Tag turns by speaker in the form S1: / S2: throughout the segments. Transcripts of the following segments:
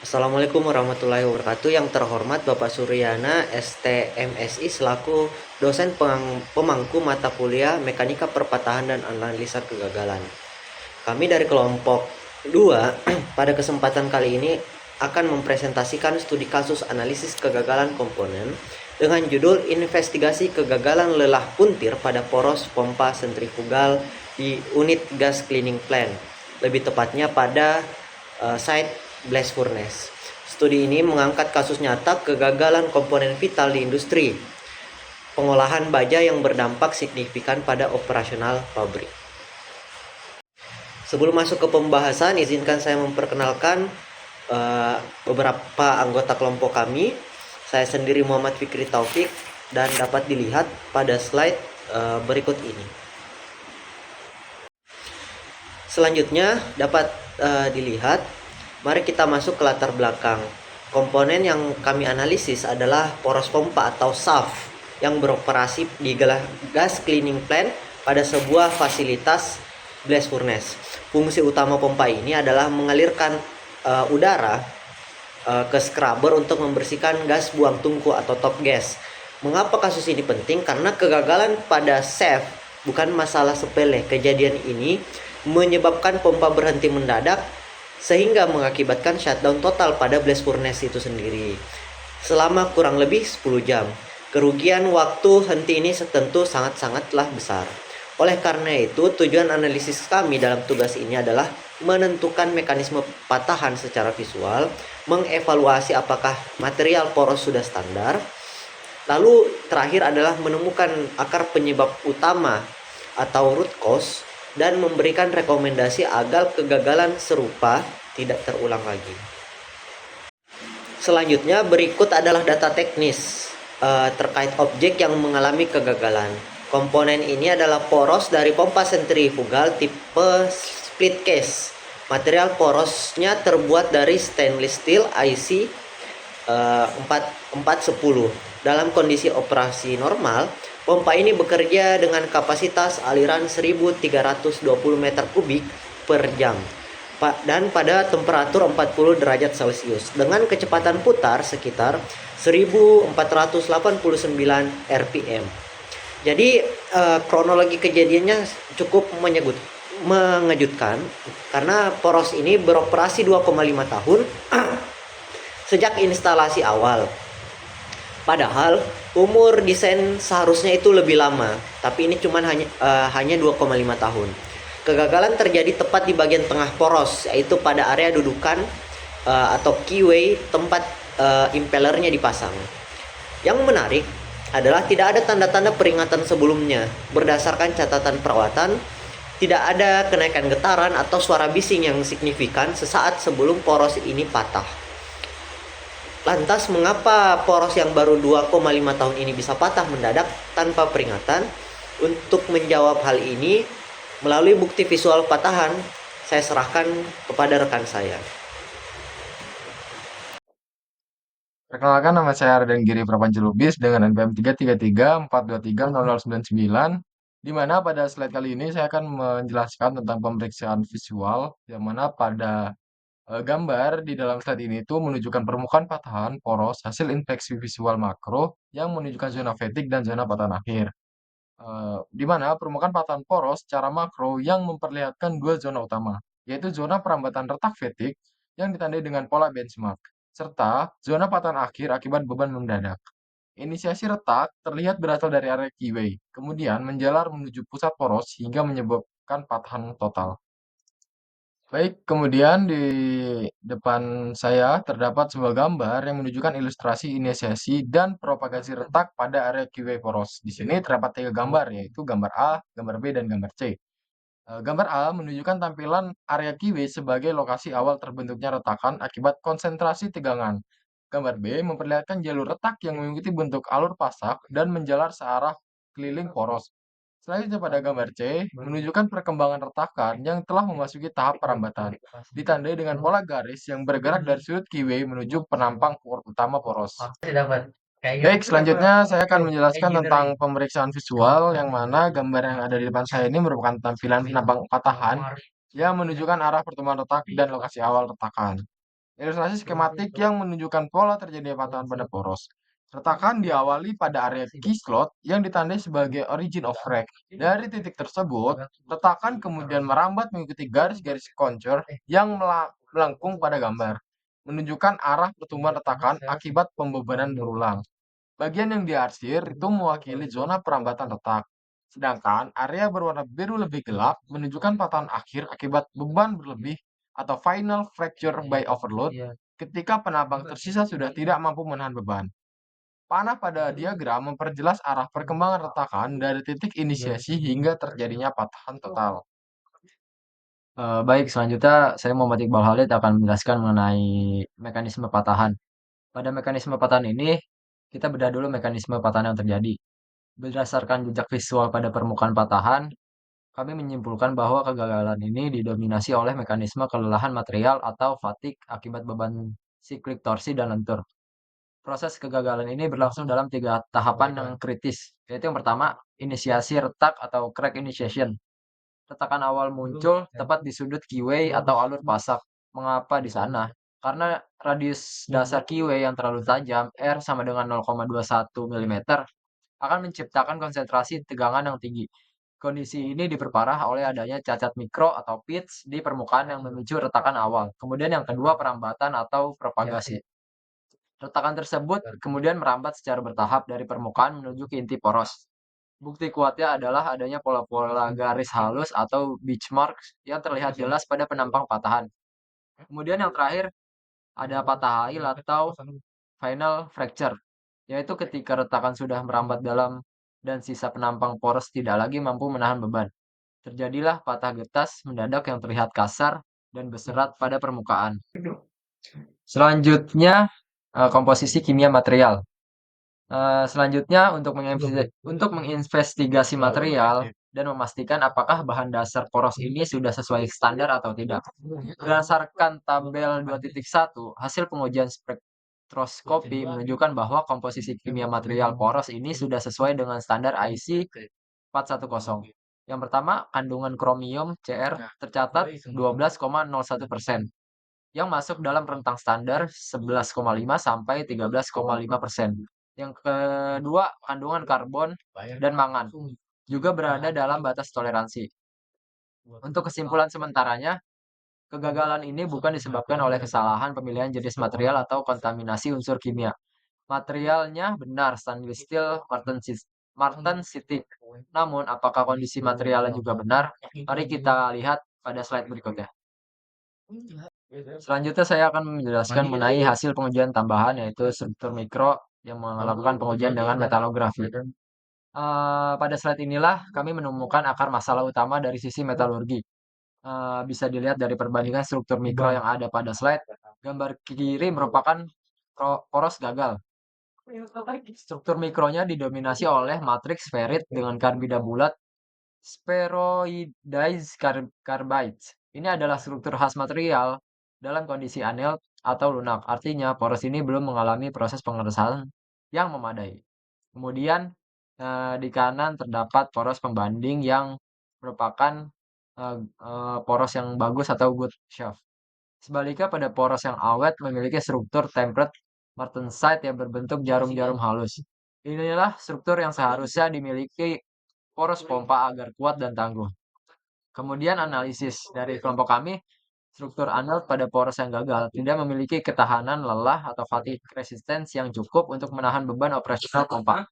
S1: Assalamualaikum warahmatullahi wabarakatuh. Yang terhormat Bapak Suryana STMSI selaku dosen pemangku mata kuliah Mekanika Perpatahan dan Analisa Kegagalan. Kami dari kelompok 2 pada kesempatan kali ini akan mempresentasikan studi kasus analisis kegagalan komponen dengan judul Investigasi Kegagalan Lelah Puntir pada Poros Pompa Sentrifugal di Unit Gas Cleaning Plant, lebih tepatnya pada site blast furnace. Studi ini mengangkat kasus nyata kegagalan komponen vital di industri pengolahan baja yang berdampak signifikan pada operasional pabrik. Sebelum masuk ke pembahasan, izinkan saya memperkenalkan beberapa anggota kelompok kami. Saya sendiri Muhammad Fikri Taufik dan dapat dilihat pada slide berikut ini. Selanjutnya dapat dilihat, mari kita masuk ke latar belakang. Komponen yang kami analisis adalah poros pompa atau SAF yang beroperasi di gas cleaning plant pada sebuah fasilitas blast furnace. Fungsi utama pompa ini adalah mengalirkan udara ke scrubber untuk membersihkan gas buang tungku atau top gas. Mengapa kasus ini penting? Karena kegagalan pada SAF bukan masalah sepele. Kejadian ini menyebabkan pompa berhenti mendadak sehingga mengakibatkan shutdown total pada blast furnace itu sendiri selama kurang lebih 10 jam. Kerugian waktu henti ini tentu sangat-sangatlah besar. Oleh karena itu, tujuan analisis kami dalam tugas ini adalah menentukan mekanisme patahan secara visual, mengevaluasi apakah material poros sudah standar, lalu terakhir adalah menemukan akar penyebab utama atau root cause dan memberikan rekomendasi agar kegagalan serupa tidak terulang lagi. Selanjutnya berikut adalah data teknis terkait objek yang mengalami kegagalan. Komponen ini adalah poros dari pompa sentrifugal tipe split case. Material porosnya terbuat dari stainless steel IC 410. Dalam kondisi operasi normal, pompa ini bekerja dengan kapasitas aliran 1320 meter kubik per jam dan pada temperatur 40 derajat Celcius dengan kecepatan putar sekitar 1489 rpm. Jadi kronologi kejadiannya cukup mengejutkan karena poros ini beroperasi 2,5 tahun sejak instalasi awal. Padahal umur desain seharusnya itu lebih lama, tapi ini cuma hanya 2,5 tahun. Kegagalan terjadi tepat di bagian tengah poros, yaitu pada area dudukan atau keyway tempat impellernya dipasang. Yang menarik adalah tidak ada tanda-tanda peringatan sebelumnya. Berdasarkan catatan perawatan, tidak ada kenaikan getaran atau suara bising yang signifikan sesaat sebelum poros ini patah. Lantas mengapa poros yang baru 2,5 tahun ini bisa patah mendadak tanpa peringatan? Untuk menjawab hal ini melalui bukti visual patahan, saya serahkan kepada rekan saya.
S2: Perkenalkan, nama saya Raden Giri Prapanca Lubis dengan NPM 333423099, di mana pada slide kali ini saya akan menjelaskan tentang pemeriksaan visual, yang mana pada gambar di dalam slide ini itu menunjukkan permukaan patahan poros hasil inspeksi visual makro yang menunjukkan zona fatigue dan zona patahan akhir. Di mana permukaan patahan poros secara makro yang memperlihatkan dua zona utama, yaitu zona perambatan retak fatigue yang ditandai dengan pola benchmark, serta zona patahan akhir akibat beban mendadak. Inisiasi retak terlihat berasal dari area keyway, kemudian menjalar menuju pusat poros hingga menyebabkan patahan total. Baik, kemudian di depan saya terdapat sebuah gambar yang menunjukkan ilustrasi inisiasi dan propagasi retak pada area keyway poros. Di sini terdapat tiga gambar, yaitu gambar A, gambar B, dan gambar C. Gambar A menunjukkan tampilan area keyway sebagai lokasi awal terbentuknya retakan akibat konsentrasi tegangan. Gambar B memperlihatkan jalur retak yang mengikuti bentuk alur pasak dan menjalar searah keliling poros. Selanjutnya pada gambar C, menunjukkan perkembangan retakan yang telah memasuki tahap perambatan, ditandai dengan pola garis yang bergerak dari sudut keyway menuju penampang utama poros. Baik, selanjutnya saya akan menjelaskan tentang pemeriksaan visual, yang mana gambar yang ada di depan saya ini merupakan tampilan penampang patahan yang menunjukkan arah pertemuan retak dan lokasi awal retakan. Ilustrasi skematik yang menunjukkan pola terjadinya patahan pada poros. Retakan diawali pada area key slot yang ditandai sebagai origin of crack. Dari titik tersebut, retakan kemudian merambat mengikuti garis-garis contour yang melengkung pada gambar, menunjukkan arah pertumbuhan retakan akibat pembebanan berulang. Bagian yang diarsir itu mewakili zona perambatan retak. Sedangkan area berwarna biru lebih gelap menunjukkan patahan akhir akibat beban berlebih atau final fracture by overload ketika penambang tersisa sudah tidak mampu menahan beban. Panah pada diagram memperjelas arah perkembangan retakan dari titik inisiasi hingga terjadinya patahan total. Baik, selanjutnya saya Muhammad Iqbal Khalid akan menjelaskan mengenai mekanisme patahan. Pada mekanisme patahan ini, kita bedah dulu mekanisme patahan yang terjadi. Berdasarkan jejak visual pada permukaan patahan, kami menyimpulkan bahwa kegagalan ini didominasi oleh mekanisme kelelahan material atau fatigue akibat beban siklik torsi dan lentur. Proses kegagalan ini berlangsung dalam tiga tahapan yang kritis, yaitu yang pertama, inisiasi retak atau crack initiation. Retakan awal muncul tepat di sudut keyway atau alur pasak. Mengapa di sana? Karena radius dasar keyway yang terlalu tajam, R sama dengan 0,21 mm, akan menciptakan konsentrasi tegangan yang tinggi. Kondisi ini diperparah oleh adanya cacat mikro atau pitch di permukaan yang memicu retakan awal. Kemudian yang kedua, perambatan atau propagasi. Retakan tersebut kemudian merambat secara bertahap dari permukaan menuju ke inti poros. Bukti kuatnya adalah adanya pola-pola garis halus atau benchmarks yang terlihat jelas pada penampang patahan. Kemudian yang terakhir, ada patah hail atau final fracture, yaitu ketika retakan sudah merambat dalam dan sisa penampang poros tidak lagi mampu menahan beban. Terjadilah patah getas mendadak yang terlihat kasar dan berserat pada permukaan. Selanjutnya, komposisi kimia material. Selanjutnya untuk menginvestigasi material dan memastikan apakah bahan dasar poros ini sudah sesuai standar atau tidak. Berdasarkan tabel 2.1, hasil pengujian spektroskopi menunjukkan bahwa komposisi kimia material poros ini sudah sesuai dengan standar IC 410. Yang pertama, kandungan kromium Cr tercatat 12,01%, yang masuk dalam rentang standar 11,5 sampai 13,5%. Yang kedua, kandungan karbon dan mangan juga berada dalam batas toleransi. Untuk kesimpulan sementaranya, kegagalan ini bukan disebabkan oleh kesalahan pemilihan jenis material atau kontaminasi unsur kimia. Materialnya benar stainless steel martensitic. Namun, apakah kondisi materialnya juga benar? Mari kita lihat pada slide berikutnya. Selanjutnya saya akan menjelaskan mengenai hasil pengujian tambahan, yaitu struktur mikro yang melakukan pengujian dengan metalografi. Pada slide inilah kami menemukan akar masalah utama dari sisi metalurgi. Bisa dilihat dari perbandingan struktur mikro yang ada pada slide. Gambar kiri merupakan poros gagal. Struktur mikronya didominasi oleh matriks ferit dengan karbida bulat spheroidized carbide. Ini adalah struktur khas material dalam kondisi anel atau lunak. Artinya, poros ini belum mengalami proses pengerasan yang memadai. Kemudian, di kanan terdapat poros pembanding yang merupakan poros yang bagus atau good shaft. Sebaliknya pada poros yang awet memiliki struktur tempered martensite yang berbentuk jarum-jarum halus. Inilah struktur yang seharusnya dimiliki poros pompa agar kuat dan tangguh. Kemudian analisis dari kelompok kami, struktur anode pada poros yang gagal tidak memiliki ketahanan lelah atau fatigue resistance yang cukup untuk menahan beban operasional pompa.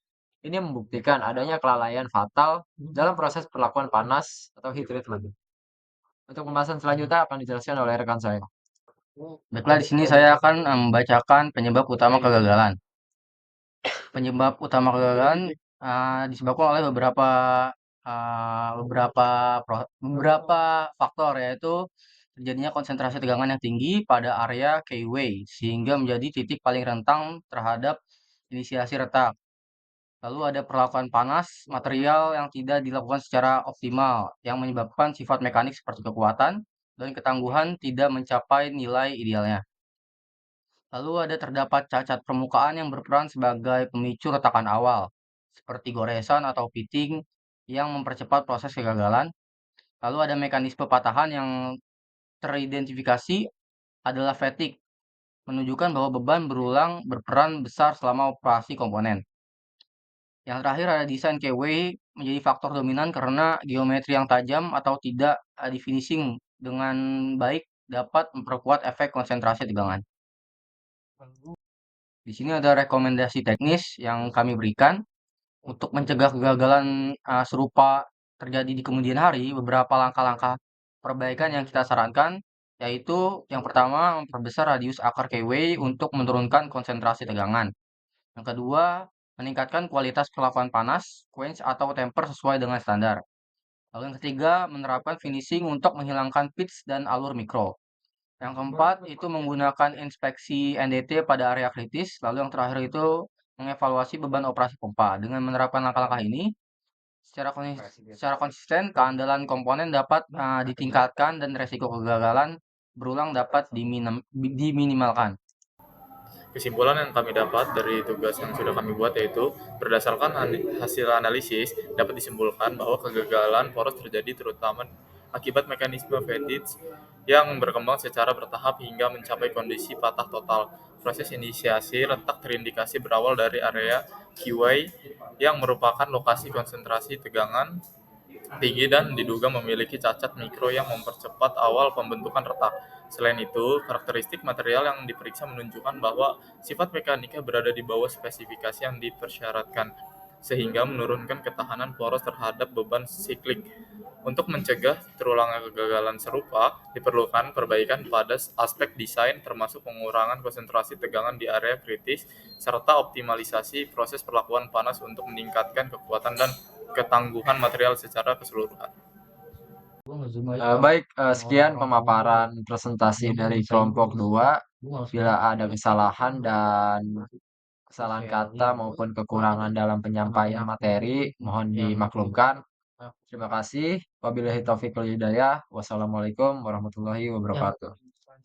S2: Ini membuktikan adanya kelalaian fatal dalam proses perlakuan panas atau heat treatment. Untuk pembahasan selanjutnya akan dijelaskan oleh rekan saya.
S3: Baiklah, di sini saya akan membacakan penyebab utama kegagalan. Penyebab utama kegagalan disebabkan oleh beberapa faktor, yaitu terjadinya konsentrasi tegangan yang tinggi pada area keyway sehingga menjadi titik paling rentang terhadap inisiasi retak. Lalu ada perlakuan panas material yang tidak dilakukan secara optimal yang menyebabkan sifat mekanik seperti kekuatan dan ketangguhan tidak mencapai nilai idealnya. Lalu ada terdapat cacat permukaan yang berperan sebagai pemicu retakan awal, seperti goresan atau pitting yang mempercepat proses kegagalan. Lalu ada mekanisme patahan yang teridentifikasi adalah fatigue menunjukkan bahwa beban berulang berperan besar selama operasi komponen. Yang terakhir ada desain keyway menjadi faktor dominan karena geometri yang tajam atau tidak di finishing dengan baik dapat memperkuat efek konsentrasi tegangan. Di sini ada rekomendasi teknis yang kami berikan untuk mencegah kegagalan serupa terjadi di kemudian hari. Beberapa langkah-langkah perbaikan yang kita sarankan yaitu yang pertama memperbesar radius akar keyway untuk menurunkan konsentrasi tegangan. Yang kedua, meningkatkan kualitas perlakuan panas, quench atau temper sesuai dengan standar. Lalu yang ketiga, menerapkan finishing untuk menghilangkan pitch dan alur mikro. Yang keempat, itu menggunakan inspeksi NDT pada area kritis. Lalu yang terakhir itu mengevaluasi beban operasi pompa. Dengan menerapkan langkah-langkah ini, secara konsisten, keandalan komponen dapat ditingkatkan dan resiko kegagalan berulang dapat diminimalkan.
S4: Kesimpulan yang kami dapat dari tugas yang sudah kami buat yaitu berdasarkan hasil analisis dapat disimpulkan bahwa kegagalan poros terjadi terutama akibat mekanisme fatigue yang berkembang secara bertahap hingga mencapai kondisi patah total. Proses inisiasi retak terindikasi berawal dari area QY yang merupakan lokasi konsentrasi tegangan tinggi dan diduga memiliki cacat mikro yang mempercepat awal pembentukan retak. Selain itu, karakteristik material yang diperiksa menunjukkan bahwa sifat mekanika berada di bawah spesifikasi yang dipersyaratkan, sehingga menurunkan ketahanan poros terhadap beban siklik. Untuk mencegah terulangnya kegagalan serupa, diperlukan perbaikan pada aspek desain termasuk pengurangan konsentrasi tegangan di area kritis, serta optimalisasi proses perlakuan panas untuk meningkatkan kekuatan dan ketangguhan material secara keseluruhan.
S2: Baik, sekian pemaparan presentasi dari kelompok 2. Bila ada kesalahan dan kesalahan kata maupun kekurangan dalam penyampaian materi, mohon dimaklumkan. Terima kasih. Wabillahi taufiq wal hidayah. Wassalamualaikum warahmatullahi wabarakatuh.